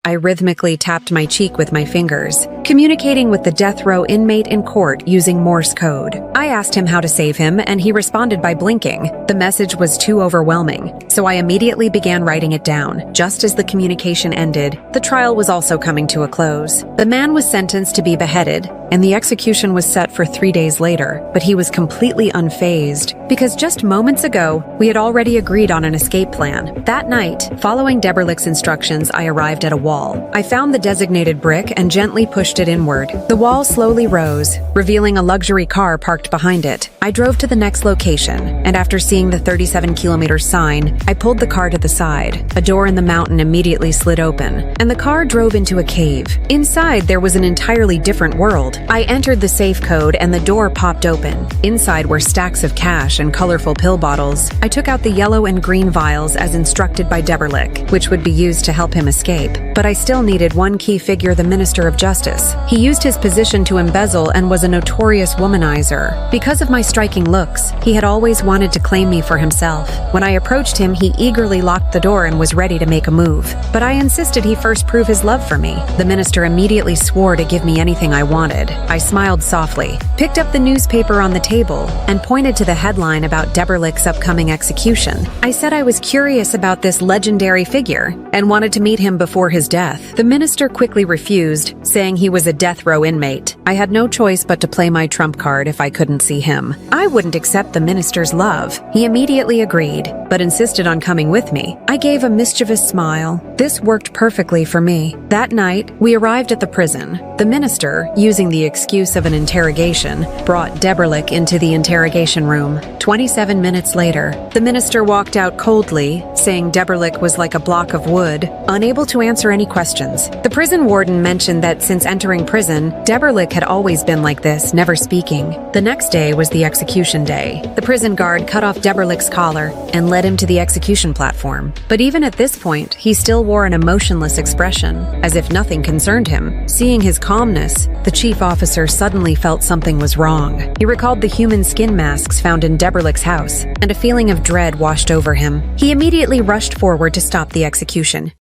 I rhythmically tapped my cheek with my fingers, communicating with the death row inmate in court using Morse code. I asked him how to save him, and he responded by blinking. The message was too overwhelming, so I immediately began writing it down. Just as the communication ended, the trial was also coming to a close. The man was sentenced to be beheaded, and the execution was set for 3 days later, but he was completely unfazed, because just moments ago, we had already agreed on an escape plan. That night, following Deberlich's instructions, I arrived at a wall. I found the designated brick and gently pushed it inward. The wall slowly rose, revealing a luxury car parked behind it. I drove to the next location, and after seeing the 37-kilometer sign, I pulled the car to the side. A door in the mountain immediately slid open, and the car drove into a cave. Inside, there was an entirely different world. I entered the safe code and the door popped open. Inside were stacks of cash and colorful pill bottles. I took out the yellow and green vials as instructed by Deberlich, which would be used to help him escape. But I still needed one key figure, the Minister of Justice. He used his position to embezzle and was a notorious womanizer. Because of my striking looks, he had always wanted to claim me for himself. When I approached him, he eagerly locked the door and was ready to make a move. But I insisted he first prove his love for me. The minister immediately swore to give me anything I wanted. I smiled softly, picked up the newspaper on the table, and pointed to the headline about Deberlich's upcoming execution. I said I was curious about this legendary figure and wanted to meet him before his death. The minister quickly refused, saying he was a death row inmate. I had no choice but to play my trump card if I couldn't see him. I wouldn't accept the minister's love. He immediately agreed, but insisted on coming with me. I gave a mischievous smile. This worked perfectly for me. That night, we arrived at the prison. The minister, using the excuse of an interrogation, brought Deberlich into the interrogation room. 27 minutes later, the minister walked out coldly, saying Deberlich was like a block of wood, unable to answer any questions. The prison warden mentioned that since entering prison, Deberlich had always been like this, never speaking. The next day was the execution day. The prison guard cut off Deberlich's collar and led him to the execution platform. But even at this point, he still wore an emotionless expression, as if nothing concerned him. Seeing his calmness, the chief officer suddenly felt something was wrong. He recalled the human skin masks found in Deberlich's house, and a feeling of dread washed over him. He immediately rushed forward to stop the execution.